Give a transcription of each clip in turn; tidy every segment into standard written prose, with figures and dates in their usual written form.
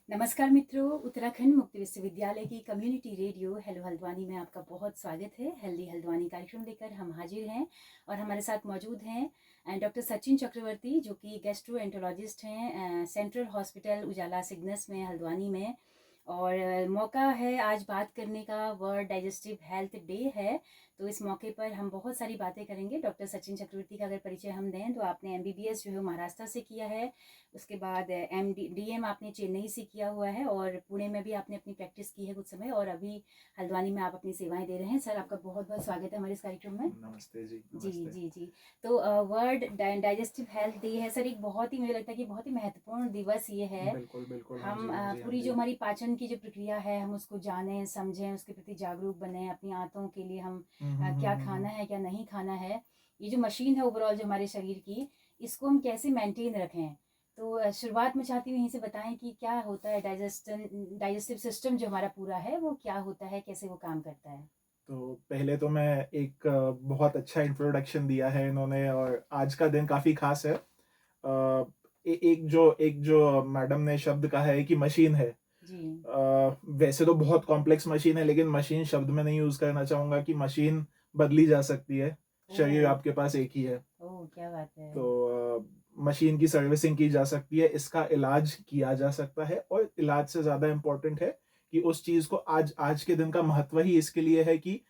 नमस्कार मित्रों, उत्तराखंड मुक्त विश्वविद्यालय की कम्युनिटी रेडियो हेलो हल्द्वानी में आपका बहुत स्वागत है। हेल्दी हल्द्वानी कार्यक्रम लेकर हम हाजिर हैं और हमारे साथ मौजूद हैं डॉक्टर सचिन चक्रवर्ती, जो कि गैस्ट्रोएंटरोलॉजिस्ट हैं सेंट्रल हॉस्पिटल उजाला सिग्नस में हल्द्वानी में। और मौका है आज बात करने का, वर्ल्ड डाइजेस्टिव हेल्थ डे है, तो इस मौके पर हम बहुत सारी बातें करेंगे। डॉक्टर सचिन चक्रवर्ती का अगर परिचय हम दें तो आपने एमबीबीएस जो है महाराष्ट्र से किया है, उसके बाद डीएम आपने चेन्नई से किया हुआ है और पुणे में भी आपने अपनी प्रैक्टिस की है कुछ समय, और अभी हल्द्वानी में आप अपनी सेवाएं दे रहे हैं। सर, आपका बहुत बहुत स्वागत है हमारे इस कार्यक्रम में। नमस्ते जी, जी नमस्ते। जी जी। तो वर्ल्ड डाइजेस्टिव हेल्थ डे है सर, एक बहुत ही, मुझे लगता है कि बहुत ही महत्वपूर्ण दिवस ये है। बिल्कुल, बिल्कुल। हाँ हम जी, हाँ जी, हाँ पूरी जो जी। हमारी पाचन की जो प्रक्रिया है, हम उसको जानें, समझें, उसके प्रति जागरूक बने, अपनी आंतों के लिए हम हुँ, हुँ, हुँ, क्या हुँ, खाना हुँ। है क्या नहीं खाना है, ये जो मशीन है ओवरऑल जो हमारे शरीर की, इसको हम कैसे मेंटेन रखें। तो शुरुआत में चाहती हूँ यहीं से बताएं कि क्या होता है डाइजेस्टिव सिस्टम जो हमारा पूरा है, वो क्या होता है, कैसे वो काम करता है। तो पहले तो मैं एक बहुत अच्छा इंट्रोडक्शन दिया है इन्होंने और आज का दिन काफ़ी ख़ास है। एक जो मैडम ने शब्द कहा है कि मशीन है। जी। वैसे तो बहुत कॉम्प्लेक्स मशीन है, लेकिन मशीन शब्द मैं नहीं यूज़ करना चाहूँगा कि मशीन बदली जा सकती है। शरीर ओह। आपके पास एक ही है। ओह, क्या बात है। तो मशीन की सर्विसिंग की जा सकती है, इसका इलाज किया जा सकता है और इलाज से ज़्यादा इम्पोर्टेंट है कि उस चीज़ को आज आज के दिन का महत्व ही इसके लिए है कि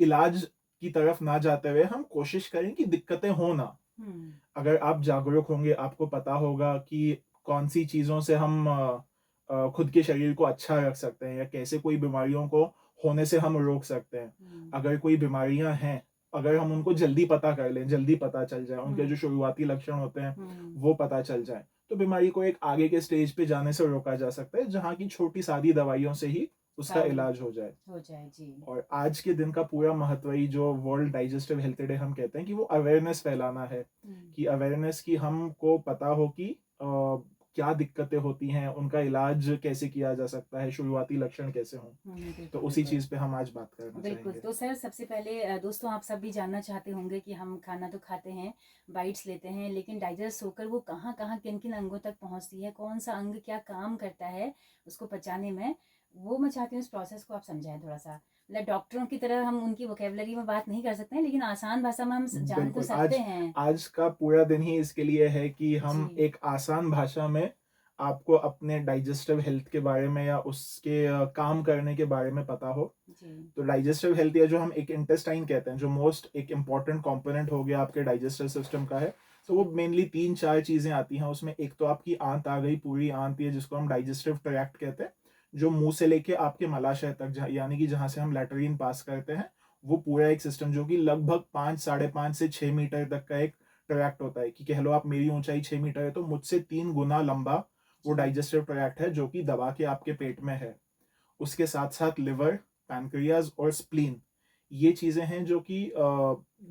इलाज की तरफ ना जाते हुए हम कोशिश करें कि दिक्कतें हो ना। हम्म। अगर आप जागरूक होंगे, आपको पता होगा कि कौन-सी चीज़ों से हम खुद के शरीर को अच्छा रख सकते हैं या कैसे कोई बीमारियों को होने से हम रोक सकते हैं। हम्म। अगर कोई बीमारियाँ हैं, अगर हम उनको जल्दी पता कर लें, जल्दी पता चल जाए, उनके हम्म। जो शुरुआती लक्षण होते हैं, हम्म। वो पता चल जाएँ, तो बीमारी को एक आगे के स्टेज पे जाने से रोका जा सकता है, जहाँ की छोटी-सादी दवाइयों से ही उसका काम इलाज हो जाए। हो जाए जी। और आज के दिन का पूरा महत्व ही जो वर्ल्ड डाइजेस्टिव हेल्थ डे हम कहते हैं कि वो अवेयरनेस फैलाना है, हम्म। कि अवेयरनेस की हमको पता हो कि क्या दिक्कतें होती हैं, उनका इलाज कैसे किया जा सकता है, शुरुआती लक्षण कैसे हों। तो बिल्कुल उसी बिल्कुल। चीज़ पे हम आज बात करना बिल्कुल, चाहेंगे। तो सर सबसे पहले दोस्तों, आप सब भी जानना चाहते होंगे कि हम खाना तो खाते हैं, बाइट्स लेते हैं, लेकिन डाइजेस्ट होकर वो कहाँ कहाँ किन किन अंगों तक पहुँचती है, कौन सा अंग क्या काम करता है उसको पचाने में, वो मैं चाहती हूँ इस प्रोसेस को आप समझाएं थोड़ा सा। मतलब डॉक्टरों की तरह हम उनकी वोकेबलरी में बात नहीं कर सकते हैं, लेकिन आसान भाषा में हम जान तो बिल्कुल, सकते आज हैं। आज का पूरा दिन ही इसके लिए है कि जी। हम एक आसान भाषा में आपको अपने डाइजेस्टिव हेल्थ के बारे में या उसके काम करने के बारे में पता हो। जी। तो डाइजेस्टिव हेल्थ या जो हम एक इंटेस्टाइन कहते हैं, जो मोस्ट एक इम्पॉर्टेंट कंपोनेंट हो गया आपके डाइजेस्टिव सिस्टम का है, तो वो जी। मेनली 3-4 चीज़ें आती हैं उसमें। एक तो आपकी आंत आ गई, पूरी आंत, ये जिसको हम डाइजेस्टिव ट्रैक्ट कहते हैं, जो मुँह से लेके आपके मलाशय तक, जहाँ यानी कि जहाँ से हम लैट्रिन पास करते हैं, वो पूरा एक सिस्टम जो कि लगभग 5, साढ़े 5 से 6 मीटर तक का एक ट्रैक्ट होता है, कि कह लो आप मेरी ऊँचाई 6 मीटर है, तो मुझसे 3 गुना लंबा वो जी। डाइजेस्टिव ट्रैक्ट है, जो कि दबा के आपके पेट में है। उसके साथ-साथ लिवर, पैनक्रियाज़ और स्प्लीन, ये चीज़ें हैं जो कि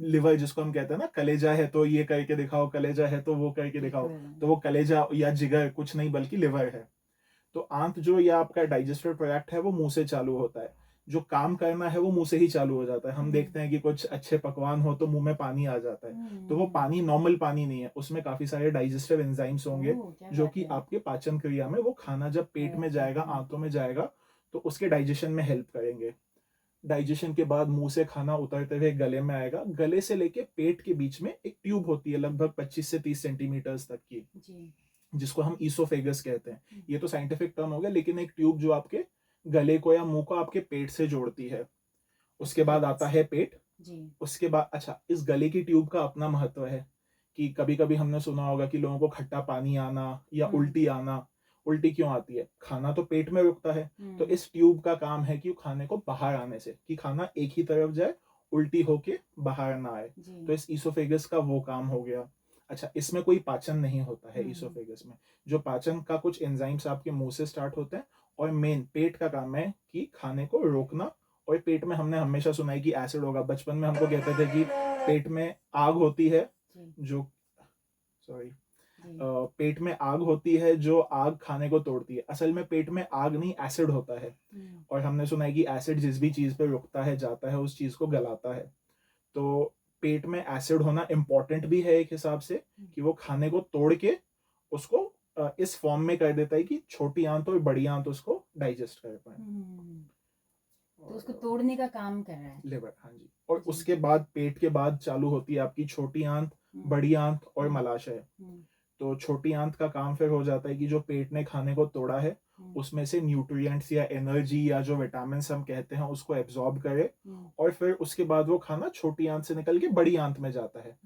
लिवर जिसको हम कहते हैं ना, कलेजा है तो ये करके दिखाओ, कलेजा है तो वो करके दिखाओ, बिल्कुल। तो वो कलेजा या जिगर कुछ नहीं बल्कि लिवर है। तो आंत जो या आपका डाइजेस्टिव ट्रैक्ट है वो मुँह से चालू होता है। जो काम करना है वो मुँह से ही चालू हो जाता है। हम हम्म। देखते हैं कि कुछ अच्छे पकवान हो तो मुँह में पानी आ जाता है। तो वो हम्म। पानी नॉर्मल पानी नहीं है, उसमें काफ़ी सारे डाइजेस्टिव एंजाइम्स होंगे, ओह, क्या जो बात कि है। आपके पाचन क्रिया में, वो खाना जब पेट में जाएगा, आंतों में जाएगा, तो उसके डाइजेशन में हेल्प करेंगे। डाइजेशन के बाद मुँह से खाना उतरते हुए गले में आएगा। गले से लेके पेट के बीच में एक ट्यूब होती है लगभग 25 से 30 सेंटीमीटर्स तक की, जी। जिसको हम ईसोफेगस कहते हैं। हम्म। ये तो साइंटिफिक टर्म हो गया, लेकिन एक ट्यूब जो आपके गले को या मुँह को आपके पेट से जोड़ती है। उसके बाद आता एसोफेगस। है पेट। जी। उसके बाद अच्छा, इस गले की ट्यूब का अपना महत्व है कि कभी-कभी हमने सुना होगा कि लोगों को खट्टा पानी आना या हम्म। उल्टी आना। उल्टी क्यों आती है? खाना तो पेट में रुकता है, तो हम्म। इस ट्यूब का काम है कि खाने को बाहर आने से, कि खाना एक ही तरफ जाए, उल्टी होके बाहर ना आए। तो जी। इस ईसोफेगस का वो काम हो गया। अच्छा, इसमें कोई पाचन नहीं होता है हम्म। ईसोफेगस में। जो पाचन का कुछ एंजाइम्स आपके मुँह से स्टार्ट होते हैं, और मेन पेट का काम है कि खाने को रोकना। और पेट में हमने हमेशा सुना है कि एसिड होगा। बचपन में हमको कहते थे कि पेट में आग होती है, जी। जो सॉरी जी। पेट में आग होती है जो आग खाने को तोड़ती है। असल में पेट में आग नहीं, एसिड होता है। हम्म। और हमने सुना है कि एसिड जिस भी चीज़ पे रुकता है, जाता है, उस चीज़ को गलाता है। तो पेट में एसिड होना इम्पोर्टेंट भी है एक हिसाब से, हम्म। कि वो खाने को तोड़ के उसको इस फॉर्म में कर देता है कि छोटी आंत और बड़ी आंत उसको डाइजेस्ट कर पाए। तो उसको तोड़ने का काम कर रहा है। लिवर, हाँ जी। और जी। उसके बाद पेट के बाद चालू होती है आपकी छोटी आंत, बड़ी आंत और मलाशय। तो छोटी आंत का काम फिर हो जाता है कि जो पेट ने खाने को तोड़ा है उसमें से न्यूट्रिएंट्स या एनर्जी या जो विटामिन हम कहते हैं उसको एब्जॉर्ब करे, और फिर उसके बाद वो खाना छोटी आंत से निकल के बड़ी आंत में जाता है।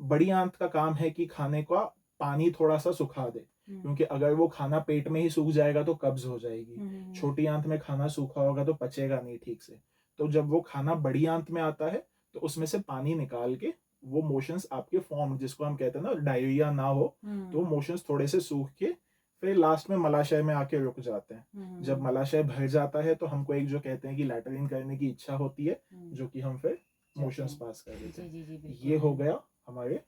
बड़ी आंत का काम है कि खाने का पानी थोड़ा सा सुखा दे, क्योंकि अगर वो खाना पेट में ही सूख जाएगा तो कब्ज हो जाएगी। छोटी आंत में खाना सूखा होगा तो पचेगा नहीं ठीक से। तो जब वो खाना बड़ी आंत में आता है तो उसमें से पानी निकाल के वो मोशंस आपके फॉर्म, जिसको हम कहते हैं ना डायरिया ना हो, तो मोशंस थोड़े से सूख के फिर लास्ट में मलाशय में आके रुक जाते हैं। जब मलाशय भर जाता है तो हमको एक जो कहते हैं कि लैटरिन करने की इच्छा होती है, जो कि हम फिर मोशंस पास कर देते हैं। ये हो गया हमारे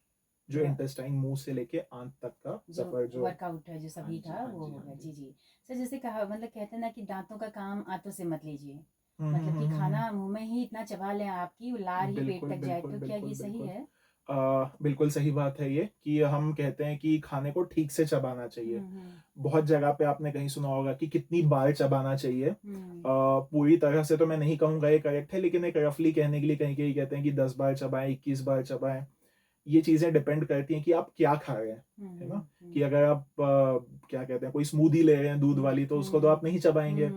जो इंटेस्टाइन मुंह से लेके आंत तक का सफर, जो वर्कआउट है जो सभी का वो होगा। जी जी सर, जैसे कहा मतलब कहते हैं ना कि दांतों का काम आंतों से मत लीजिए, मतलब कि खाना मुंह में ही इतना चबा लें आपकी लार ही पेट तक जाए, तो क्या ये सही है? बिल्कुल सही बात है ये, कि हम कहते हैं कि खाने को ठीक से चबाना चाहिए। बहुत जगह पे आपने कहीं सुना होगा कि कितनी बार चबाना चाहिए। पूरी तरह से तो मैं नहीं कहूंगा ये करेक्ट है, लेकिन एक रफली कहने के लिए कहीं कहीं कहते हैं कि 10 बार चबाएं, 21 बार चबाएं। ये चीजें डिपेंड करती हैं कि आप क्या खा रहे हैं, है ना। कि अगर आप क्या कहते हैं कोई स्मूदी ले रहे हैं दूध वाली, तो उसको तो आप नहीं चबाएंगे।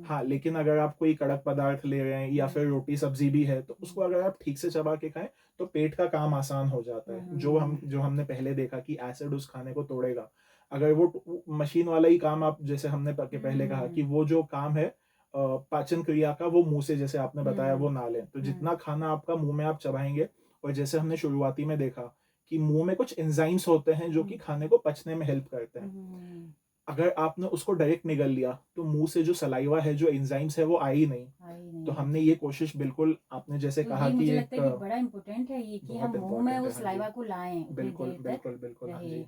हाँ, लेकिन अगर आप कोई कड़क पदार्थ ले रहे हैं या फिर रोटी सब्जी भी है, तो उसको अगर आप ठीक से चबा के खाएं तो पेट का काम आसान हो जाता है। जो हमने पहले देखा कि एसिड उस खाने को तोड़ेगा। अगर वो मशीन वाला ही काम, आप जैसे हमने पहले कहा कि वो जो काम है पाचन क्रिया का, वो मुंह से जैसे आपने बताया वो ना लें, तो जितना खाना आपका मुंह में आप चबाएंगे, और जैसे हमने शुरुआती में देखा कि मुंह में कुछ एंजाइम्स होते हैं जो कि खाने को पचने में हेल्प करते हैं। अगर आपने उसको डायरेक्ट निगल लिया तो मुंह से जो सलाइवा है, जो एंजाइम्स है, वो आई नहीं। तो हमने ये कोशिश बिल्कुल, आपने जैसे तो कहा ये कि मुझे एक लगता है कि बड़ा इम्पोर्टेंट है ये, कि हम मुंह में उस हाँ सलाइवा जी, को लाएं उतनी बिल्कुल देर तक बिल्कुल बिल्कुल, हाँ रहे। जी।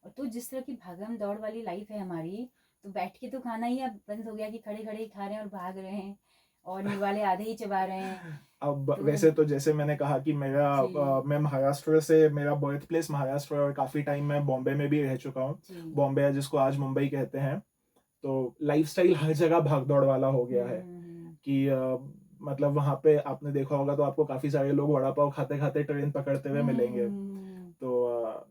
और तो जिस तरह की भागम दौड़ वाली लाइफ है हमारी, तो बैठ के तो खाना ही अब बंद हो गया कि खड़े खड़े ही खा रहे हैं और भाग रहे हैं, और निवाले आधे ही चबा रहे हैं। अब तो वैसे तो जैसे मैंने कहा कि मैं महाराष्ट्र से, मेरा बर्थ प्लेस महाराष्ट्र है, और काफी टाइम मैं बॉम्बे में भी रह चुका हूँ। बॉम्बे है जिसको आज मुंबई कहते हैं। तो लाइफस्टाइल हर जगह भागदौड़ वाला हो गया है कि मतलब वहां पे आपने देखा होगा तो आपको काफी सारे लोग वड़ा पाव खाते खाते ट्रेन पकड़ते हुए मिलेंगे। तो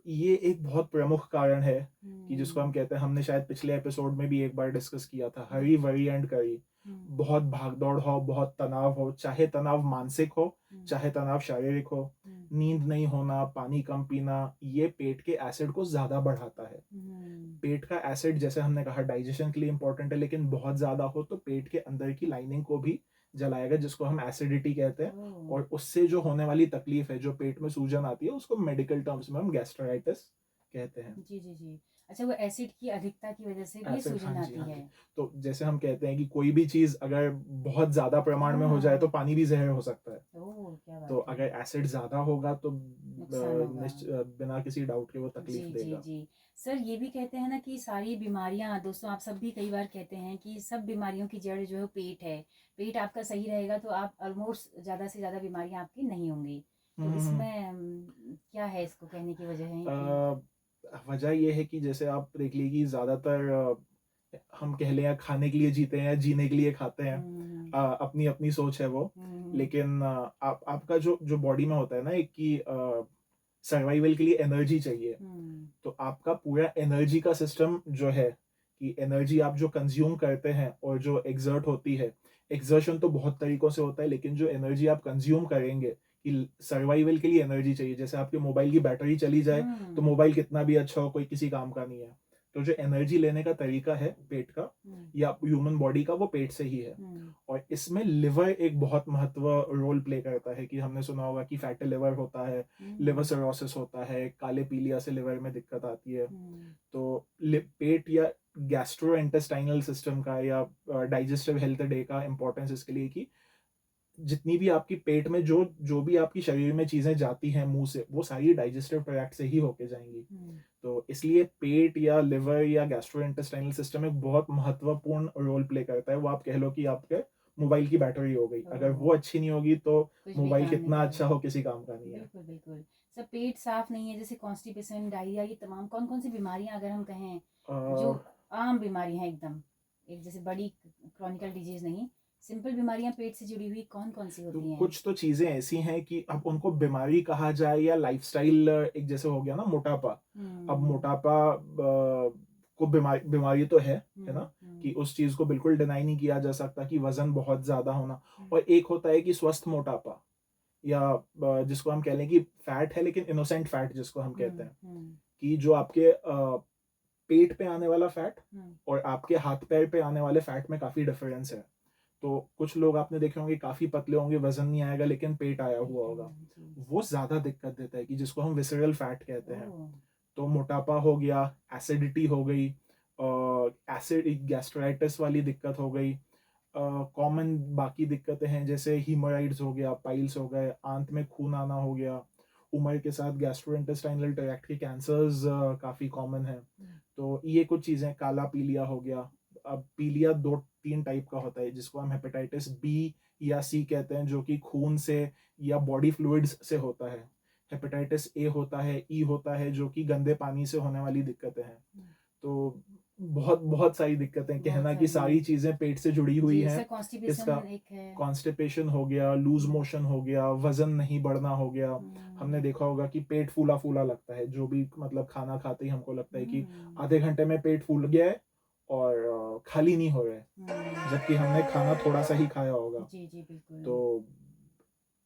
ये एक बहुत प्रमुख कारण है कि जिसको हम कहते हैं, हमने शायद पिछले एपिसोड में भी एक बार डिस्कस किया था, हरी वरी एंड करी। बहुत भागदौड़ हो, बहुत तनाव हो, चाहे तनाव मानसिक हो चाहे तनाव शारीरिक हो, नींद नहीं होना, पानी कम पीना, ये पेट के एसिड को ज्यादा बढ़ाता है। पेट का एसिड, जैसे हमने कहा, डाइजेशन के लिए इंपॉर्टेंट है, लेकिन बहुत ज्यादा हो तो पेट के अंदर की लाइनिंग को भी जलाएगा, जिसको हम एसिडिटी कहते हैं। और उससे जो होने वाली तकलीफ है, जो पेट में सूजन आती है, उसको मेडिकल टर्म्स में हम गैस्ट्राइटिस कहते हैं। जी जी जी। अच्छा, वो एसिड की अधिकता की वजह से भी एसिड, सूजन हाँ जी, आती हाँ है? जी। तो जैसे हम कहते हैं कि कोई भी चीज अगर बहुत ज्यादा प्रमाण में हो जाए तो पानी भी जहर हो सकता है। क्या तो बात है। अगर एसिड ज्यादा होगा तो नुकसान होगा। बिना किसी डाउट के वो जी तकलीफ जी देगा। जी। सर, ये भी कहते हैं ना कि सारी बीमारियां, दोस्तों आप सब भी कई बार कहते हैं कि सब बीमारियों की जड़ जो है पेट है। पेट आपका सही रहेगा तो आप ऑलमोस्ट ज़्यादा से ज़्यादा बीमारियां आपकी नहीं होंगी। तो इसमें क्या है इसको कहने की वजह है कि वजह ये है कि जैसे आप देख लीजिए कि ज्यादातर हम कह लें या खाने के लिए जीते हैं या जीने के लिए खाते हैं। अपनी अपनी सोच है वो। लेकिन आपका जो जो बॉडी में होता है ना, एक कि सर्वाइवल के लिए एनर्जी चाहिए। तो आपका पूरा एनर्जी का सिस्टम जो है, कि एनर्जी आप जो कंज्यूम करते हैं और जो एग्जर्ट होती है, एक्सर्शन तो बहुत तरीकों से होता है, लेकिन जो एनर्जी आप कंज्यूम करेंगे, कि सर्वाइवल के लिए एनर्जी चाहिए। जैसे आपके मोबाइल की बैटरी चली जाए तो मोबाइल कितना भी अच्छा हो, कोई किसी काम का नहीं है। तो जो एनर्जी लेने का तरीका है पेट का या ह्यूमन बॉडी का, वो पेट से ही है। और इसमें लिवर एक बहुत महत्व रोल प्ले करता है, कि हमने सुना होगा कि फैटी लिवर होता है, लिवर सिरोसिस होता है, काले पीलिया से लिवर में दिक्कत आती है। तो पेट या गैस्ट्रोइंटेस्टाइनल सिस्टम का या डाइजेस्टिव हेल्थ डे का इंपॉर्टेंस इसके लिए कि जितनी भी आपकी पेट में जो जो भी आपकी शरीर में चीजें जाती हैं मुंह से, वो सारी डाइजेस्टिव ट्रैक्ट से ही होके जाएंगी। तो इसलिए पेट या लिवर या गैस्ट्रोइंटेस्टाइनल सिस्टम एक बहुत महत्वपूर्ण रोल प्ले करता है। वो आप कह लो कि आपके मोबाइल की बैटरी हो गई, अगर वो अच्छी नहीं होगी तो मोबाइल कितना अच्छा हो किसी काम का नहीं है। बिल्कुल बिल्कुल सब पेट साफ नहीं है, जैसे कॉन्स्टिपेशन, डायरिया, ये तमाम कौन कौन सी बीमारियां अगर हम कहें जो अ, आम बीमारी हैं एकदम, एक जैसे बड़ी क्रॉनिकल डिजीज नहीं, सिंपल बीमारियां पेट से जुड़ी हुई कौन कौन सी तो होती हैं? कुछ तो चीज़ें ऐसी हैं कि अब उनको बीमारी कहा जाए या लाइफ़स्टाइल, एक जैसे हो गया ना मोटापा। अब हम्म मोटापा को बीमारी बीमारी तो है ना? कि हम्म उस चीज़ को बिल्कुल डिनाई नहीं किया जा सकता कि वज़न बहुत ज़्यादा होना। हम्म और एक होता है कि स्वस्थ मोटापा, या जिसको हम कह लें कि फैट है लेकिन इनोसेंट फैट जिसको हम कहते हैं, हम्म कि जो आपके पेट पे आने वाला फैट हम्म और आपके हाथ-पैर पे आने वाले फैट में काफ़ी डिफ़रेंस है। तो कुछ लोग आपने देखे होंगे काफ़ी पतले होंगे, वज़न नहीं आएगा लेकिन पेट आया पेट हुआ होगा। जी। वो ज़्यादा दिक्कत देता है, कि जिसको हम विसरल फैट कहते हैं। ओह। तो मोटापा हो गया, एसिडिटी हो गई, गैस्ट्राइटिस वाली दिक्कत हो गई। कॉमन बाकी दिक्कतें हैं जैसे हीमोराइड्स हो गया, पाइल्स हो गए, आंत में खून आना हो गया। उम्र के साथ गैस्ट्रोइंटेस्टाइनल ट्रैक्ट के कैंसर्स काफ़ी कॉमन हैं। हम्म तो ये कुछ चीज़ें, काला पीलिया हो गया। अब पीलिया 2-3 टाइप का होता है, जिसको हम हेपेटाइटिस बी या सी कहते हैं, जो कि खून से या बॉडी फ्लूइड्स से होता है। हेपेटाइटिस ए होता है, ई होता है, जो कि गंदे पानी से होने वाली दिक्कतें हैं। हम्म, तो बहुत बहुत सारी दिक्कतें, बहुत कहना कि सारी सारी हैं चीज़ें पेट से जुड़ी हुई जी, हैं। सर कॉन्स्टिपेशन इसका एक है। कॉन्स्टिपेशन हो गया, लूज़ हम्म मोशन हो गया, वज़न नहीं बढ़ना हो गया। हमने हम्म देखा होगा कि पेट फूला-फूला लगता है, जो भी मतलब खाना खाते ही हमको लगता है कि हम्म आधे घंटे में पेट फूल गया है और खाली नहीं हो रहा है, हम्म, जबकि हमने खाना थोड़ा-सा ही खाया होगा। जी जी बिल्कुल। तो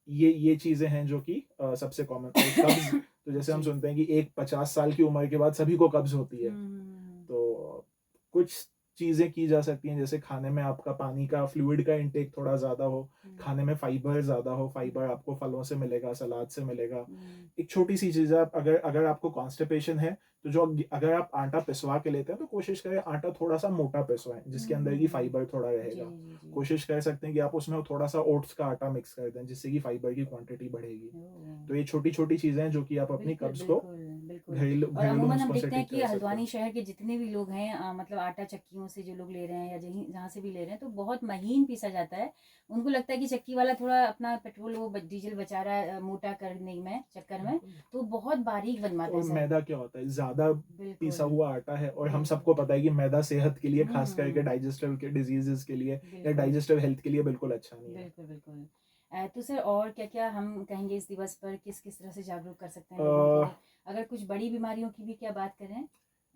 ये चीज़ें हैं जो कि सबसे कॉमन। और कब्ज़, तो जैसे हम जी। सुनते हैं कि एक 50 साल की उम्र के बाद सभी को कब्ज़ होती है। हम्म तो कुछ चीज़ें की जा सकती हैं, जैसे खाने में आपका पानी का, फ्लूइड का इंटेक थोड़ा ज़्यादा हो, हम्म खाने में फाइबर ज़्यादा हो, हम्म फाइबर आपको फलों से मिलेगा, सलाद से मिलेगा। हम्म एक छोटी-सी चीज़ है, आप अगर अगर आपको कॉन्स्टिपेशन है, तो जो अगर आप आटा पिसवा के लेते हैं, तो कोशिश करें आटा थोड़ा-सा मोटा पिसवाएँ, जिसके अंदर कि हम्म, फाइबर थोड़ा जी रहेगा। जी जी। कोशिश कर सकते हैं कि आप उसमें थोड़ा-सा ओट्स का आटा मिक्स कर दें, जिससे कि फाइबर की क्वांटिटी बढ़ेगी। ओह, तो ये छोटी-छोटी चीज़ें हैं, जो कि आप अपनी बिल्कुल कब्ज़ को बिल्कुल बिल्कुल। घरेलू और घरेलू अमूमन हम नुस्ख़ों से देखते हैं ठीक कि कर सकते हल्द्वानी हैं। शहर के जितने भी लोग हैं, मतलब आटा चक्कियों से जो लोग ले रहे हैं या जहीं जहाँ से भी ले रहे हैं, तो बहुत महीन पीसा जाता है। उनको लगता है कि चक्की वाला थोड़ा अपना पेट्रोल वो डीजल बचा रहा है, मोटा करने में चक्कर में, बिल्कुल। तो बहुत बारीक बनवाते और हैं सर। मैदा क्या होता है? ज़्यादा बिल्कुल पिसा हुआ आटा है, और हम बिल्कुल। सबको पता है कि मैदा सेहत के लिए, ख़ास करके हम्म, डाइजेस्टिव के डिज़ीज़ेज़ के लिए या बिल्कुल डाइजेस्टिव हेल्थ के लिए बिल्कुल अच्छा नहीं है। बिल्कुल बिल्कुल। तो सर और क्या क्या हम कहेंगे इस दिवस पर, किस किस तरह से जागरूक कर सकते हैं अ, लोगों को? अगर कुछ बड़ी बीमारियों की भी क्या बात करें,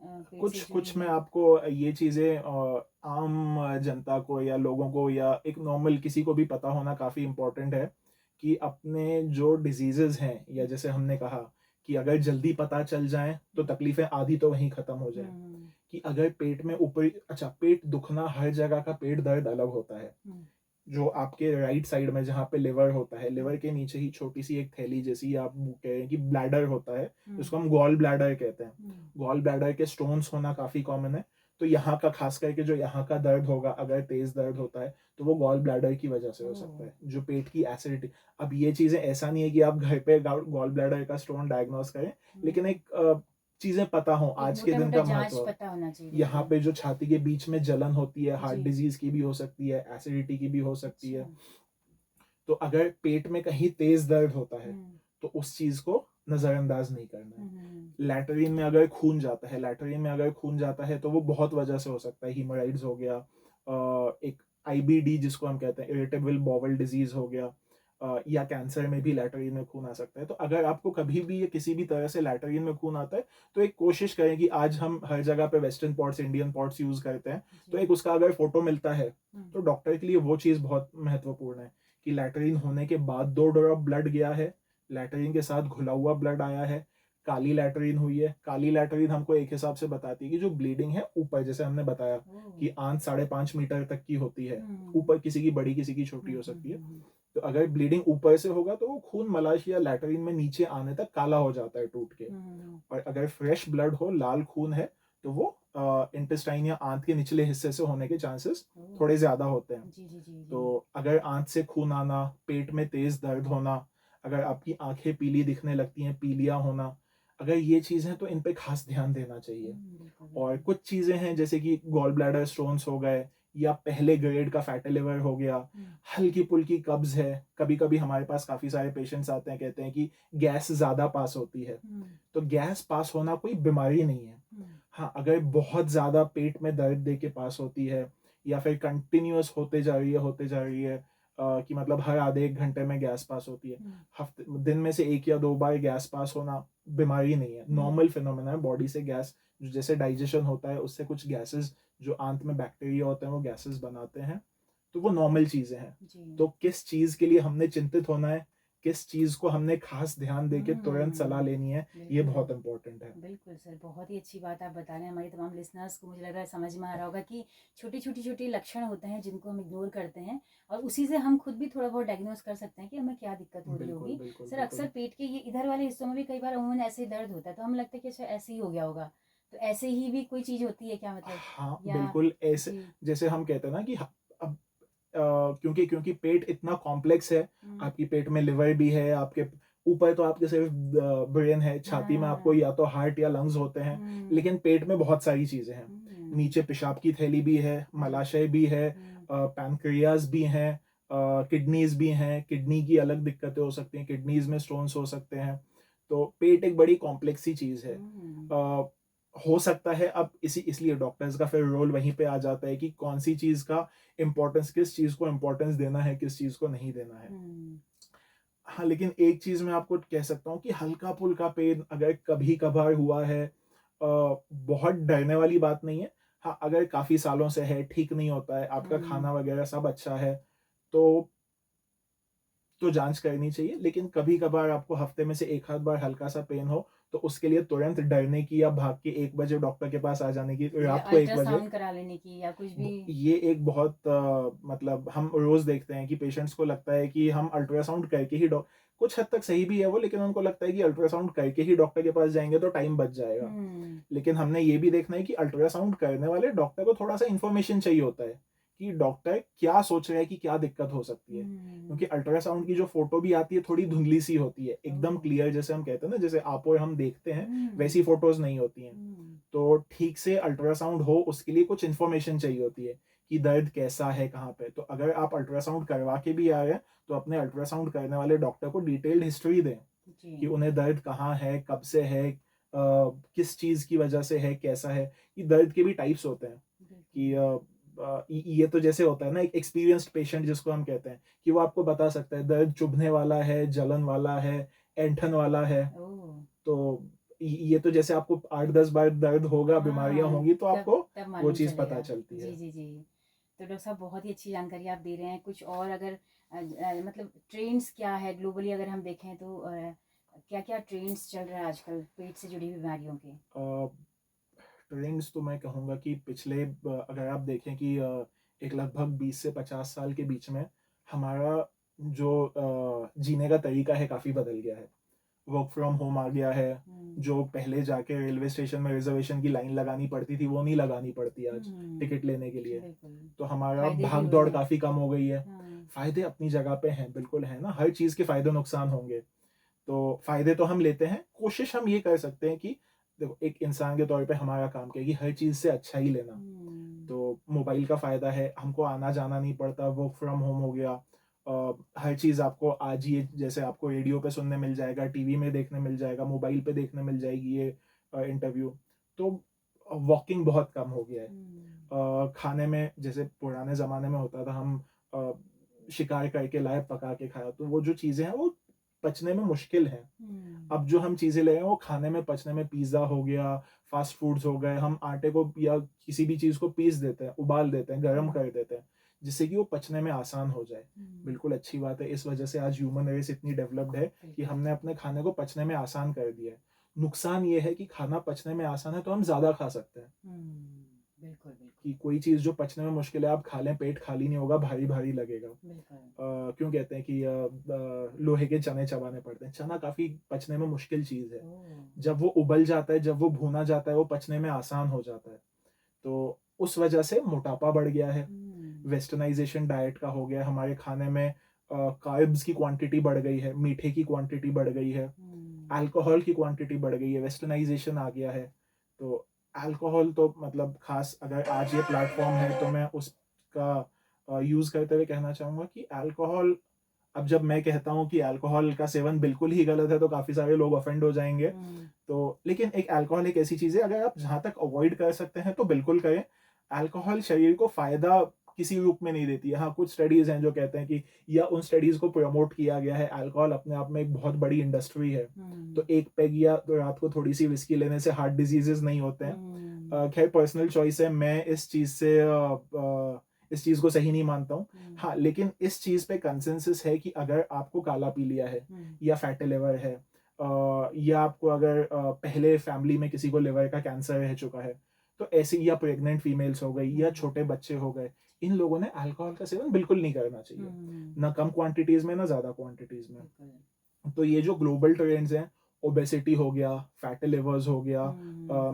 पेट से कुछ जुड़ी कुछ मैं हुई। आपको ये चीज़ें, आम जनता को या लोगों को या एक नॉर्मल किसी को भी पता होना काफ़ी इम्पोर्टेंट है, कि अपने जो डिज़ीज़ेज़ हैं, या जैसे हमने कहा कि अगर जल्दी पता चल जाएँ, तो तकलीफ़ें आधी तो वहीं ख़त्म हो जाएँ। हम्म कि अगर पेट में ऊपरी, अच्छा, पेट दुखना, हर जगह का पेट दर्द अलग होता है। हम्म जो आपके राइट साइड में जहाँ पे लिवर होता है, लिवर हम्म के नीचे ही छोटी-सी एक थैली जैसी, आप वो कह रहे हैं कि ब्लैडर होता है, हम्म जिसको हम गॉल ब्लैडर कहते हैं। हम्म गॉल ब्लैडर के स्टोन्स होना काफ़ी कॉमन है। तो यहाँ का, ख़ास करके जो यहाँ का दर्द होगा, अगर तेज़ दर्द होता है, तो वो गॉल ब्लैडर की वजह से हो ओह, सकता है, जो पेट की एसिडिटी। अब ये चीज़ें, ऐसा नहीं है कि आप घर पे गॉल ब्लैडर का स्टोन डायग्नोज़ करें, लेकिन हम्म, एक चीज़ें पता हों, एक आज के मोटा दिन मोटा का जांच महत्व। पता होना चाहिए यहाँ बिल्कुल। पे जो छाती के बीच में जलन होती है, हार्ट जी। डिज़ीज़ की भी हो सकती है, एसिडिटी की भी हो सकती अच्छा। है। तो अगर पेट में कहीं तेज़ दर्द होता है, हम्म तो उस चीज़ को नज़रअंदाज नहीं करना है। हम्म लैट्रिन में अगर खून जाता है, लैट्रिन में अगर खून जाता है, तो वो बहुत वजह से हो सकता है। हीमोराइड्स हो गया, एक आईबीडी जिसको हम कहते हैं, इरिटेबल बाउल डिज़ीज़ हो गया, या कैंसर में भी लैट्रिन में खून आ सकता है। तो अगर आपको कभी भी या किसी भी तरह से लैट्रिन में खून आता है, तो एक कोशिश करें कि, आज हम हर जगह पे western pots, Indian pots use करते हैं, तो जी। एक उसका अगर फ़ोटो मिलता है, हम्म तो डॉक्टर के लिए वो चीज़ बहुत महत्वपूर्ण है, कि लैट्रिन होने के बाद 2 ड्रॉप ब्लड गया है, लैट्रिन के साथ घुला हुआ ब्लड आया है, काली लैट्रिन हुई है। काली लैट्रिन हमको एक हिसाब से बताती है कि जो ब्लीडिंग है ऊपर, जैसे हमने बताया ओह, कि आंत 5.5 मीटर तक की होती है। हम्म ऊपर किसी की बड़ी, किसी की छोटी हो सकती है। हम्म। तो अगर ब्लीडिंग ऊपर से होगा, तो वो खून मलाशय या लैट्रिन में नीचे आने तक काला हो जाता है, टूट के। हम्म। और अगर फ्रेश ब्लड हो, लाल खून है, तो वो इंटेस्टाइन या आंत के निचले हिस्से से होने के चांसेस ओह, थोड़े ज़्यादा होते हैं। जी जी जी जी। तो अगर आंत से खून आना, पेट में तेज़ दर्द होना, अगर आपकी आँखें पीली दिखने लगती हैं, पीलिया होना, अगर ये चीज़ है, तो इन पे ख़ास ध्यान देना चाहिए। बिल्कुल और बिल्कुल। कुछ चीज़ें हैं, जैसे कि गॉल ब्लैडर स्टोन्स हो गए, या पहले ग्रेड का फैटी लिवर हो गया, हल्की पुल्की कब्ज है। कभी कभी हमारे पास काफी सारे पेशेंट्स आते हैं, कहते हैं कि गैस ज्यादा पास होती है। तो गैस पास होना कोई बीमारी नहीं है। हाँ, अगर बहुत ज्यादा पेट में दर्द दे के पास होती है या फिर कंटिन्यूअस होते जा रही है, कि मतलब हर आधे एक घंटे में गैस पास होती है, हफ्ते दिन में से 1 या 2 बार गैस पास होना बीमारी नहीं है, नॉर्मल फिनोमेना है। बॉडी से गैस, जो जैसे डाइजेशन होता है उससे कुछ गैसेस, जो आंत में बैक्टीरिया होते हैं वो गैसेस बनाते हैं, तो वो नॉर्मल चीजें हैं। तो किस चीज के लिए हमने चिंतित होना है, किस चीज को हमने खास ध्यान दे के तुरंत सलाह लेनी है, ये बहुत इंपॉर्टेंट है। बिल्कुल सर, बहुत ही अच्छी बात आप बता रहे हैं। हमारे तमाम लिसनर्स को मुझे लग रहा है समझ में आ रहा होगा कि छोटे लक्षण होते हैं जिनको हम इग्नोर करते हैं, और उसी से हम खुद भी थोड़ा बहुत डायग्नोस कर सकते हैं कि हमें क्या दिक्कत हो रही होगी। सर, अक्सर पेट के ये इधर वाले हिस्सों में भी कई बार अमूमन ऐसे ही दर्द होता है, तो हमें लगता है कि अच्छा ऐसे ही हो गया होगा। तो ऐसे ही भी कोई चीज होती है क्या, मतलब? हाँ या बिल्कुल ऐसे, जैसे हम कहते हैं ना कि अब क्योंकि क्योंकि पेट इतना कॉम्प्लेक्स है, आपकी पेट में लिवर भी है, आपके ऊपर तो आपके सिर्फ ब्रेन है, छाती में आपको या तो हार्ट या लंग्स होते हैं, लेकिन पेट में बहुत सारी चीजें हैं। नीचे पेशाब की थैली भी है, मलाशय भी है, पैनक्रियाज भी हैं, किडनीज भी हैं। किडनी की अलग दिक्कतें हो सकती हैं, किडनीज में स्टोन्स हो सकते हैं। तो पेट एक बड़ी कॉम्प्लेक्स सी चीज है। हो सकता है, अब इसलिए डॉक्टर्स का फिर रोल वहीं पे आ जाता है कि कौन सी चीज का इम्पोर्टेंस, किस चीज को इम्पोर्टेंस देना है, किस चीज को नहीं देना है। हाँ, लेकिन एक चीज मैं आपको कह सकता हूँ कि हल्का फुल्का पेन अगर कभी कभार हुआ है, बहुत डरने वाली बात नहीं है। हाँ, अगर काफी सालों से है, ठीक नहीं होता है, आपका खाना वगैरह सब अच्छा है, तो जांच करनी चाहिए। लेकिन कभी कभार आपको हफ्ते में से एक आध बार हल्का सा पेन हो, तो उसके लिए तुरंत डरने की या भाग के 1 बजे डॉक्टर के पास आ जाने की, रात को 1 बजे, अल्ट्रासाउंड करा लेने की या कुछ भी। ये एक बहुत मतलब हम रोज देखते हैं कि पेशेंट्स को लगता है कि हम अल्ट्रासाउंड करके ही कुछ हद तक सही भी है वो, लेकिन उनको लगता है कि अल्ट्रासाउंड करके ही डॉक्टर के पास जाएंगे तो टाइम बच जाएगा। लेकिन हमने ये भी देखना है कि अल्ट्रासाउंड करने वाले डॉक्टर को थोड़ा सा इन्फॉर्मेशन चाहिए होता है कि डॉक्टर क्या सोच रहा है कि क्या दिक्कत हो सकती है। क्योंकि अल्ट्रासाउंड की जो फोटो भी आती है थोड़ी धुंधली सी होती है, एकदम क्लियर, जैसे हम कहते हैं ना, जैसे आप और हम देखते हैं वैसी फोटोज नहीं होती हैं। तो ठीक से अल्ट्रासाउंड हो उसके लिए कुछ इन्फॉर्मेशन चाहिए होती है कि दर्द कैसा है, कहाँ पे। तो अगर आप अल्ट्रासाउंड करवा के भी आ रहे हैं, तो अपने अल्ट्रासाउंड करने वाले डॉक्टर को डिटेल्ड हिस्ट्री दें कि उन्हें दर्द कहाँ है, कब से है, किस चीज की वजह से है, कैसा है। कि दर्द के भी टाइप्स होते हैं कि ये तो जैसे होता है ना, एक एक्सपीरियंस्ड पेशेंट जिसको हम कहते हैं, कि वो आपको बता सकता है दर्द चुभने वाला है, जलन वाला है, ऐंठन वाला है। तो ये तो जैसे आपको 8-10 बार दर्द होगा, बीमारियां होंगी, तो आपको वो चीज पता चलती है। जी। तो डॉक्टर साहब, बहुत ही अच्छी जानकारी आप दे रहे हैं। कुछ और अगर मतलब ट्रेंड्स क्या है ग्लोबली, अगर हम देखें तो क्या क्या ट्रेंड्स चल रहा है आजकल पेट से जुड़ी बीमारियों के? ट्रेंड्स तो मैं कहूँगा कि पिछले अगर आप देखें कि एक लगभग 20 से 50 साल के बीच में हमारा जो जीने का तरीका है काफ़ी बदल गया है। वर्क फ्रॉम होम आ गया है। जो पहले जाके रेलवे स्टेशन में रिजर्वेशन की लाइन लगानी पड़ती थी, वो नहीं लगानी पड़ती आज टिकट लेने के लिए। तो हमारा भाग दौड़ काफ़ी कम हो गई है। फायदे अपनी जगह पे हैं, बिल्कुल है ना, हर चीज़ के फायदे नुकसान होंगे। तो फायदे तो हम लेते हैं, कोशिश हम ये कर सकते हैं कि देखो, एक इंसान के तौर पे हमारा काम क्या है कि हर चीज से अच्छा ही लेना। तो मोबाइल का फायदा है, हमको आना जाना नहीं पड़ता, वर्क फ्रॉम होम हो गया। हर चीज आपको आज ही, जैसे आपको रेडियो पे सुनने मिल जाएगा, टीवी में देखने मिल जाएगा, मोबाइल पे देखने मिल जाएगी ये इंटरव्यू। तो वॉकिंग बहुत कम हो गया है। खाने में जैसे पुराने जमाने में होता था, हम शिकार करके लाए, पका के खाया, तो वो जो चीजें हैं वो पचने में मुश्किल है। अब जो हम चीजें ले रहे हैं वो खाने में पचने में, पिज्जा हो गया, फास्ट फूड्स हो गए, हम आटे को या किसी भी चीज को पीस देते हैं, उबाल देते हैं, गर्म कर देते हैं, जिससे कि वो पचने में आसान हो जाए। बिल्कुल अच्छी बात है, इस वजह से आज ह्यूमन रेस इतनी डेवलप्ड है कि हमने अपने खाने को पचने में आसान कर दिया है। नुकसान ये है कि खाना पचने में आसान है तो हम ज्यादा खा सकते हैं। बिल्कुल कि कोई चीज जो पचने में मुश्किल है, आप खा लें, पेट खाली नहीं होगा, भारी भारी लगेगा। क्यों कहते हैं कि लोहे के चने चबाने पड़ते हैं? चना काफी पचने में मुश्किल चीज है। जब वो उबल जाता है, जब वो भुना जाता है, वो पचने में आसान हो जाता है। तो उस वजह से मोटापा बढ़ गया है। वेस्टर्नाइजेशन डाइट का हो गया, हमारे खाने में कार्ब्स की क्वांटिटी बढ़ गई है, मीठे की क्वांटिटी बढ़ गई है, अल्कोहल की क्वांटिटी बढ़ गई है, वेस्टर्नाइजेशन आ गया है। तो अल्कोहल तो मतलब खास, अगर आज ये प्लेटफॉर्म है तो मैं का यूज करते हुए कहना चाहूंगा कि अल्कोहल, अब जब मैं कहता हूँ कि अल्कोहल का सेवन बिल्कुल ही गलत है तो काफी सारे लोग ऑफेंड हो जाएंगे। तो लेकिन एक अल्कोहल एक ऐसी चीज है, अगर आप जहां तक अवॉइड कर सकते हैं तो बिल्कुल करें। अल्कोहल शरीर को फायदा किसी रूप में नहीं देती है। हाँ, कुछ स्टडीज हैं जो कहते हैं कि, या उन स्टडीज को प्रमोट किया गया है, अल्कोहल अपने आप में एक बहुत बड़ी इंडस्ट्री है, तो एक पेग या तो रात को थोड़ी सी विस्की लेने से हार्ट डिजीजेस नहीं होते हैं। खैर, पर्सनल चॉइस है, मैं इस चीज को सही नहीं मानता हूँ। हाँ, लेकिन इस चीज पे कंसेंसस है कि अगर आपको काला पी लिया है, या फैटी लिवर है, या आपको अगर पहले फैमिली में किसी को लिवर का कैंसर रह चुका है, तो ऐसी, या प्रेग्नेंट फीमेल्स हो गई, या छोटे बच्चे हो गए, इन लोगों ने अल्कोहल का सेवन बिल्कुल नहीं करना चाहिए, ना कम क्वांटिटीज में ना ज्यादा क्वांटिटीज में। तो ये जो ग्लोबल ट्रेंड्स हैं, ओबेसिटी हो गया, फैटी लिवर्स हो गया,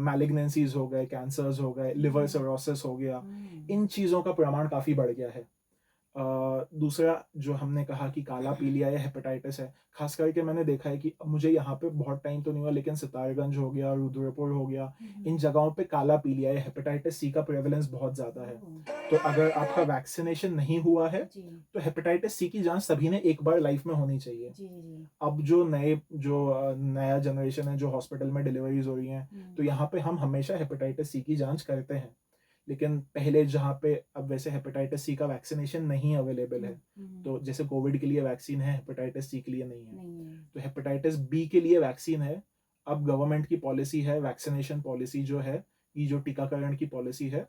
मैलिग्नेंसीज हो गए, कैंसर्स हो गए, लिवर सिरोसिस हो गया, इन चीज़ों का प्रमाण काफ़ी बढ़ गया है। दूसरा जो हमने कहा कि काला पीलिया या हेपेटाइटिस है, खास करके मैंने देखा है कि मुझे यहाँ पे बहुत टाइम तो नहीं हुआ, लेकिन सितारगंज हो गया, रुद्रपुर हो गया, इन जगहों पे काला पीलिया या हेपेटाइटिस सी का प्रेवलेंस बहुत ज़्यादा है। तो अगर आपका वैक्सीनेशन नहीं हुआ है, तो हेपेटाइटिस सी की जांच सभी ने एक बार लाइफ में होनी चाहिए। अब जो नया जनरेशन है, जो हॉस्पिटल में डिलीवरीज हो रही हैं, तो यहाँ पे हम हमेशा हेपेटाइटिस सी की जांच करते हैं। लेकिन पहले जहाँ पे, अब वैसे हेपेटाइटिस सी का वैक्सीनेशन नहीं अवेलेबल है, तो जैसे कोविड के लिए वैक्सीन है, हेपेटाइटिस सी के लिए नहीं है। तो हेपेटाइटिस बी के लिए वैक्सीन है। अब गवर्नमेंट की पॉलिसी है, वैक्सीनेशन पॉलिसी जो है, ये जो टीकाकरण की पॉलिसी है,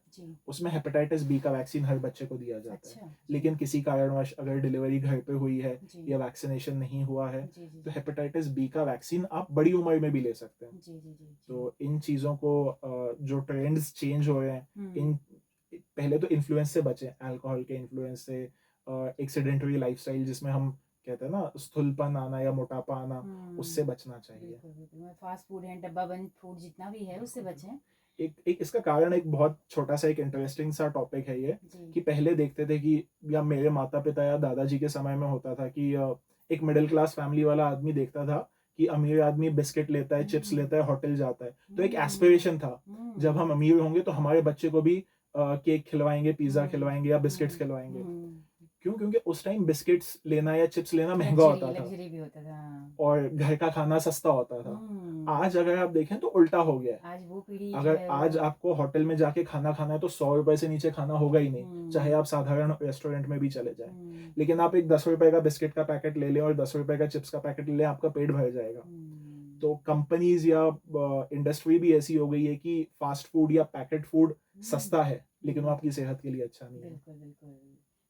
उसमें हेपेटाइटिस बी का वैक्सीन हर बच्चे को दिया जाता है। लेकिन किसी कारणवश अगर डिलीवरी घर पे हुई है, या वैक्सीनेशन नहीं हुआ है, तो हेपेटाइटिस बी का वैक्सीन आप बड़ी उम्र में भी ले सकते हैं। तो इन चीज़ों को, जो ट्रेंड्स चेंज हो रहे हैं, इन पहले तो इन्फ्लुएंस से बचें, अल्कोहल के इन्फ्लुएंस से। एक सेडेंटरी लाइफस्टाइल जिसमें हम कहते हैं ना, स्थूलपन आना या मोटापा आना, उससे बचना चाहिए। फास्ट फूड है, डब्बा बंद फूड जितना भी है, उससे बचें। एक इसका कारण, एक बहुत छोटा सा, एक इंटरेस्टिंग सा टॉपिक है ये, कि पहले देखते थे कि, या मेरे माता पिता या दादाजी के समय में होता था कि एक मिडिल क्लास फैमिली वाला आदमी देखता था कि अमीर आदमी बिस्किट लेता है, चिप्स लेता है, होटल जाता है, तो एक एस्पिरेशन था, जब हम अमीर होंगे तो हमारे बच्चे को भी केक खिलवाएंगे, पिज्जा खिलवाएंगे, या बिस्किट्स खिलवाएंगे। क्यों? क्योंकि उस टाइम बिस्किट्स लेना या चिप्स लेना महंगा होता था, भी होता था, और घर का खाना सस्ता होता था। आज अगर आप देखें तो उल्टा हो गया है। आज वो पीढ़ी, अगर आज आपको होटल में जाके खाना खाना है तो 100 रुपए से नीचे खाना होगा ही नहीं, चाहे आप साधारण रेस्टोरेंट में भी चले जाएं। लेकिन आप एक 10 रुपए का बिस्किट का पैकेट ले लें और 10 रुपए का चिप्स का पैकेट ले लें, आपका पेट भर जाएगा। तो कंपनीज या इंडस्ट्री भी ऐसी हो गई है कि फास्ट फूड या पैकेट फूड सस्ता है, लेकिन वो आपकी सेहत के लिए अच्छा नहीं है। बिल्कुल बिल्कुल।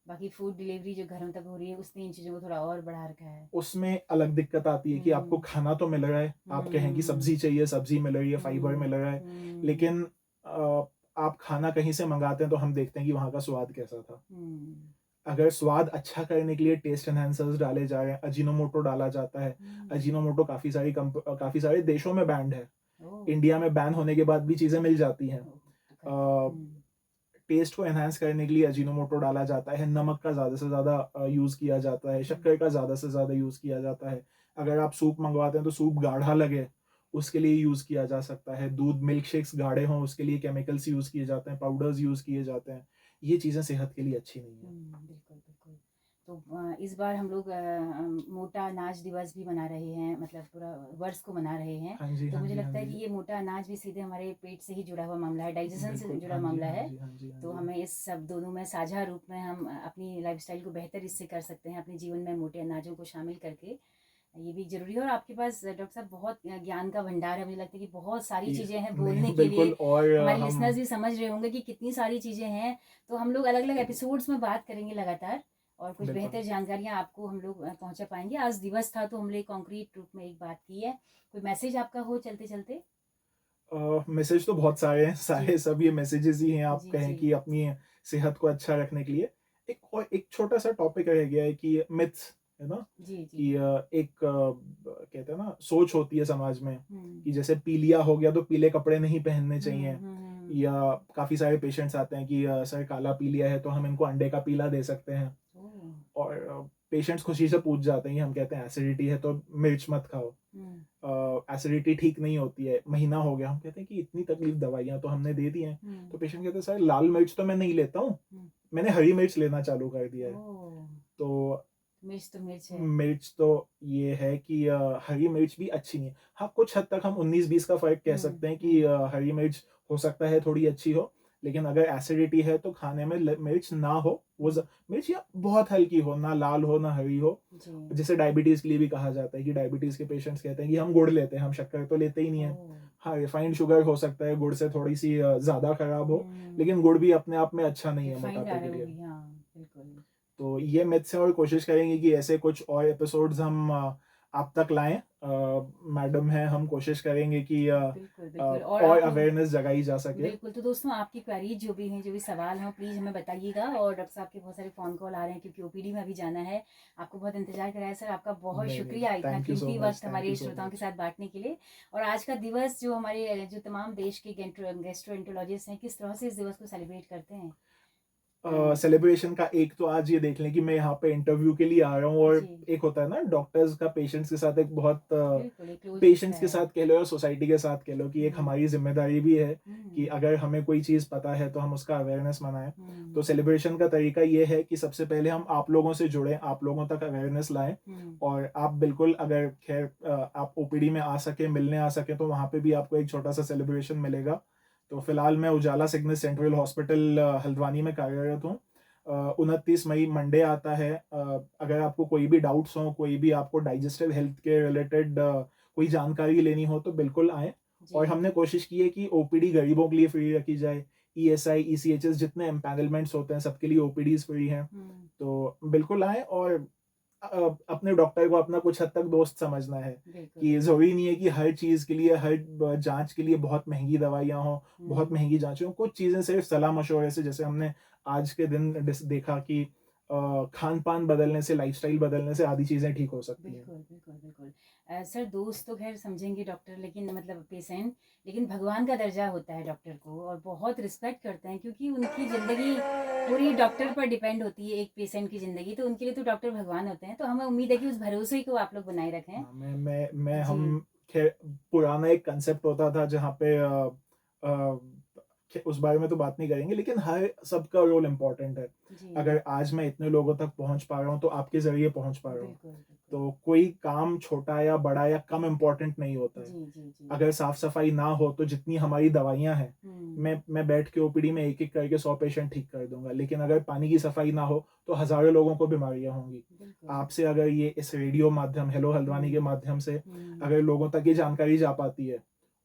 बाकी फूड डिलीवरी जो घरों तक हो रही है, उसने इन चीज़ों को थोड़ा और बढ़ा रखा है। उसमें अलग दिक्कत आती है कि आपको खाना तो मिल रहा है, आप कहें कि सब्जी चाहिए, सब्जी मिल रही है, फाइबर मिल रहा है, लेकिन आप खाना कहीं से मंगाते हैं तो हम देखते हैं कि वहाँ का स्वाद कैसा था। अगर स्वाद अच्छा करने के लिए टेस्ट एनहांसर्स डाले जा रहे हैं, अजीनोमोटो डाला जाता है। अजीनोमोटो काफी सारे देशों में बैंड है। इंडिया में बैन होने के बाद भी चीजें मिल जाती हैं। टेस्ट को एनहांस करने के लिए अजीनोमोटो डाला जाता है, नमक का ज़्यादा से ज़्यादा यूज़ किया जाता है, शक्कर का ज़्यादा से ज़्यादा यूज़ किया जाता है। अगर आप सूप मंगवाते हैं तो सूप गाढ़ा लगे, उसके लिए यूज़ किया जा सकता है। दूध मिल्क शेक्स गाढ़े हों, उसके लिए केमिकल्स यूज़ किए जाते हैं, पाउडर्स यूज़ किए जाते हैं। ये चीज़ें सेहत के लिए अच्छी नहीं है। बिल्कुल बिल्कुल। तो इस बार हम लोग मोटा अनाज दिवस भी मना रहे हैं, मतलब पूरा वर्ष को मना रहे हैं। हाँ जी, तो हाँ मुझे जी, लगता हाँ है कि जी। ये मोटा अनाज भी सीधे हमारे पेट से ही जुड़ा हुआ मामला है, डाइजेशन से बिल्कुल, जुड़ा हाँ जी, मामला हाँ है। जी, हाँ जी, हाँ तो जी। हमें इस सब दोनों में साझा रूप में हम अपनी लाइफस्टाइल को बेहतर इससे कर सकते हैं, अपने जीवन में मोटे अनाजों को शामिल करके। ये भी जरूरी है। और आपके पास डॉक्टर साहब बहुत ज्ञान का भंडार है, मुझे लगता है कि बहुत सारी चीज़ें हैं बोलने के लिए। बिल्कुल। और हमारे लिसनर्स भी समझ रहे होंगे कि कितनी सारी चीज़ें हैं। तो हम लोग अलग अलग एपिसोड्स में बात करेंगे लगातार, और कुछ बिल्कुल। बेहतर जानकारियाँ आपको हम लोग पहुँचा पाएंगे। आज दिवस था तो हम लोग कॉन्क्रीट रूप में एक बात की है। कोई मैसेज आपका हो चलते चलते? मैसेज तो बहुत सारे हैं, सारे सब ये मैसेजेस ही हैं, आप जी कहें जी कि अपनी सेहत को अच्छा रखने के लिए। एक छोटा सा टॉपिक रह गया है कि मिथ्स, है ना, जी जी। कि कहते हैं ना, सोच होती है समाज में कि जैसे पीलिया हो गया तो पीले कपड़े नहीं पहनने चाहिए, या काफी सारे पेशेंट्स आते हैं कि सर काला पीलिया है तो हम इनको अंडे का पीला दे सकते हैं। और पेशेंट्स खुशी से पूछ जाते हैं, हम कहते हैं एसिडिटी है तो मिर्च मत खाओ, एसिडिटी ठीक नहीं होती है, महीना हो गया, हम कहते हैं कि इतनी तकलीफ, दवाइयाँ तो हमने दे दी हैं। तो पेशेंट कहते हैं सर लाल मिर्च तो मैं नहीं लेता हूँ, मैंने हरी मिर्च लेना चालू कर दिया है। ओह! तो मिर्च तो मिर्च है। मिर्च तो ये है कि हरी मिर्च भी अच्छी नहीं है। हाँ, कुछ हद तक हम 19-20 का फ़र्क कह हुँ, सकते हैं कि हुँ। हरी मिर्च हो सकता है थोड़ी अच्छी हो, लेकिन अगर एसिडिटी है तो खाने में मिर्च ना हो, वो हुँ, मिर्च या बहुत हल्की हो, ना लाल हो, ना हरी हो। जी। जिसे डायबिटीज़ के लिए भी कहा जाता है कि डायबिटीज़ के पेशेंट्स कहते हैं कि हम गुड़ लेते हैं, हम शक्कर तो लेते ही नहीं हैं। ओह! हाँ, रिफाइंड शुगर हो सकता है गुड़ से थोड़ी-सी ज़्यादा खराब हो, हुँ, लेकिन गुड़ भी अपने आप में अच्छा नहीं है रिफाइंड आ मोटापे रहा के है वो लिए। भी, हाँ, बिल्कुल। तो ये मिथ्स है और कोशिश करेंगे कि ऐसे कुछ और एपिसोड्स हम आप तक लाएँ। मैडम हैं, हम कोशिश करेंगे कि बिल्कुल, बिल्कुल और और आप अवेयरनेस जगाई जा सके। बिल्कुल, तो दोस्तों आपकी क्वेरीज़ जो भी हैं, जो भी सवाल हों प्लीज़ हमें बताइएगा और डॉक्टर साहब के बहुत सारे फ़ोन कॉल आ रहे हैं क्योंकि ओपीडी में अभी जाना है। आपको बहुत इंतज़ार कराया सर, आपका बहुत नहीं, नहीं, शुक्रिया इतना थैंक यू सो कीमती मच, वक़्त थैंक यू हमारे सो श्रोताओं के मच। साथ बाँटने के लिए। और आज का दिवस जो हमारे जो तमाम देश के गैस्ट्रोएंटरोलॉजिस्ट हैं, किस तरह से इस दिवस को सेलिब्रेट करते हैं? अ, सेलिब्रेशन का एक तो आज ये देख लें कि मैं यहाँ पे इंटरव्यू के लिए आ रहा हूँ और जी, एक होता है ना डॉक्टर्स का पेशेंट्स के साथ एक बहुत बिल्कुल, एक क्लोज़ रिश्ता पेशेंट्स के है। साथ कह लो या सोसाइटी के साथ कह लो कि एक हुँ, हमारी ज़िम्मेदारी भी है कि हुँ, अगर हमें कोई चीज़ पता है तो हम उसका अवेयरनेस मनाएँ। तो हुँ, सेलिब्रेशन का तरीका ये है कि सबसे पहले हम आप लोगों से जुड़ें, आप लोगों तक अवेयरनेस लाएँ हुँ, और आप बिल्कुल अगर ख़ैर आप ओपीडी में आ सकें, मिलने आ सकें तो वहाँ पे भी आपको एक छोटा-सा सेलिब्रेशन मिलेगा। तो फिलहाल मैं उजाला सिग्नेस सेंट्रल हॉस्पिटल हल्द्वानी में कार्यरत हूँ। 29 मई मंडे आता है। अगर आपको कोई भी डाउट्स हों, कोई भी आपको डाइजेस्टिव हेल्थ के रिलेटेड कोई जानकारी लेनी हो तो बिल्कुल आएँ। और जी, हमने कोशिश की है कि ओपीडी गरीबों के लिए फ्री रखी जाए। ईएसआई, ईसीएचएस जितने एम्पैनलमेंट्स होते हैं सबके लिए ओपीडीज़ फ्री हैं। हुँ, तो बिल्कुल आएँ और अपने डॉक्टर को अपना कुछ हद तक दोस्त समझना है बिल्कुल, कि बिल्कुल। ज़रूरी नहीं है कि हर चीज़ के लिए, हर जाँच के लिए बहुत महँगी दवाइयाँ हों, बहुत हुँ। महँगी जाँचें हों। कुछ चीज़ें सिर्फ़ सलाह-मशवरे से जैसे हमने आज के दिन देखा कि खान-पान बदलने से, लाइफ़स्टाइल बदलने से आधी चीज़ें ठीक हो सकती हैं। बिल्कुल, बिल्कुल, बिल्कुल। सर दोस्त तो ख़ैर समझेंगे डॉक्टर लेकिन मतलब पेशेंट, लेकिन भगवान का दर्जा होता है डॉक्टर को और बहुत रिस्पेक्ट करते हैं क्योंकि उनकी ज़िंदगी पूरी डॉक्टर पर डिपेंड होती है, एक पेशेंट की ज़िंदगी, तो उनके लिए तो डॉक्टर भगवान होते हैं। तो हमें उम्मीद है कि उस भरोसे को आप लोग बनाए रखें। हाँ, मैं जी, हम ख़ैर पुराना एक कांसेप्ट होता था जहाँ पे अ, उस बारे में तो बात नहीं करेंगे लेकिन हर सबका रोल इम्पोर्टेंट है। जी। अगर आज मैं इतने लोगों तक पहुँच पा रहा हूँ, तो आपके ज़रिए पहुँच पा रहा हूँ। बिल्कुल, बिल्कुल। तो कोई काम छोटा या बड़ा या कम इम्पोर्टेंट नहीं होता है। जी, जी, जी। अगर साफ-सफाई ना हो तो जितनी हमारी दवाइयाँ हैं, हुँ, मैं बैठ के ओपीडी में एक-एक करके 100 पेशेंट ठीक कर दूँगा। लेकिन अगर पानी की सफाई ना हो, तो हज़ारों लोगों को बीमारियाँ होंगी। बिल्कुल। आपसे अगर ये इस रेडियो माध्यम हेलो हल्द्वानी के हुँ, माध्यम से हुँ, अगर लोगों तक ये जानकारी जा पाती है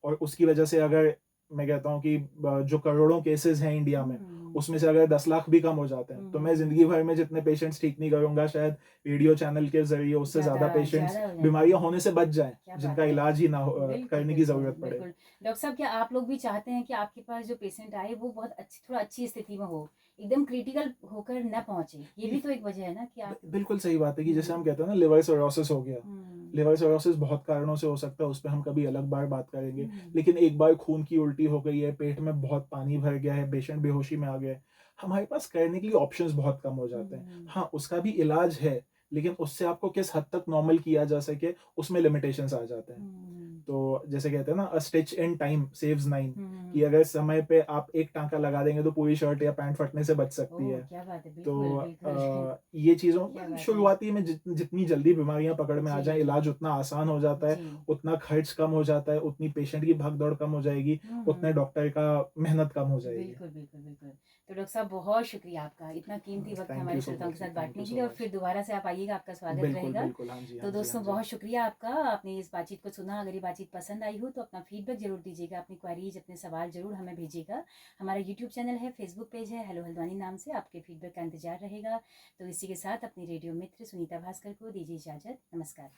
और उसकी वजह से अगर मैं कहता हूँ कि जो करोड़ों केसेज़ हैं इंडिया में, हुँ, उसमें से अगर 10 लाख भी कम हो जाते हैं, हुँ, तो हुँ, मैं हुँ। ज़िंदगी भर में जितने पेशेंट्स ठीक नहीं करूँगा, शायद रेडियो चैनल के ज़रिए उससे ज़्यादा ज़्यादा पेशेंट्स ज़्यादा हो जाएँगे। बीमारियाँ होने से बच जाएँ, क्या जिनका बात है! इलाज ही ना हो बिल्कुल, करने की बिल्कुल, ज़रूरत पड़े। बिल्कुल। डॉक्टर साहब क्या आप लोग भी चाहते हैं कि आपके पास जो पेशेंट आए वो बहुत अच्छी थोड़ा अच्छी स्थिति में हो, एकदम क्रिटिकल होकर ना पहुँचे? ये ये भी तो एक वजह है ना कि आप बिल्कुल सही बात है कि जैसे हम हुँ, कहते हैं ना लिवर सिरोसिस हो गया। हुँ, लिवर सिरोसिस बहुत कारणों से हो सकता है, उस पे हम कभी अलग बार बात करेंगे। हुँ, लेकिन एक बार खून की उल्टी हो गई है, पेट में बहुत पानी भर गया है, पेशेंट बेहोशी में आ गया है, हमारे पास करने के लिए ऑप्शंस बहुत कम हो जाते हैं। हुँ, हाँ, उसका भी इलाज है, लेकिन उससे आपको किस हद तक नॉर्मल किया जा सके, उसमें लिमिटेशंस आ जाते हैं। हुँ, तो जैसे कहते हैं ना अ स्टिच इन टाइम सेव्स 9 हुँ, कि हुँ। अगर समय पे आप एक टाँका लगा देंगे तो पूरी शर्ट या पैंट फटने से बच सकती ओह! है। क्या बात है! तो बिल्कुल, बिल्कुल। ये चीज़ों क्या बात है! शुरुआती में जितनी जल्दी बीमारियाँ पकड़ में आ जाएँ, जी, इलाज उतना आसान हो जाता है, जी। उतना खर्च कम हो जाता है, उतनी पेशेंट की भाग-दौड़ कम हो जाएगी, हुँ, उतने हुँ। डॉक्टर का मेहनत कम हो जाएगी। बिल्कुल, बिल्कुल, बिल्कुल। तो डॉक्टर साहब बहुत शुक्रिया आपका, इतना कीमती वक़्त थैंक हमारे यू सो श्रोताओं के मच जी, साथ थैंक बाँटने यू के सो लिए और मच। फिर दोबारा से आप आइएगा, आपका स्वागत बिल्कुल, रहेगा। बिल्कुल। हाँ जी, तो हाँ जी, दोस्तों हाँ जी। बहुत शुक्रिया आपका, आपने इस बातचीत को सुना, अगर ये बातचीत पसंद आई हो तो अपना फीडबैक ज़रूर दीजिएगा, अपनी क्वेरीज़, अपने सवाल ज़रूर हमें भेजिएगा। हमारा यूट्यूब चैनल है, फेसबुक पेज है, हेलो हल्द्वानी नाम से, आपके फीडबैक का इंतज़ार रहेगा। तो इसी के साथ अपनी रेडियो मित्र सुनीता भास्कर को दीजिए इजाज़त। नमस्कार।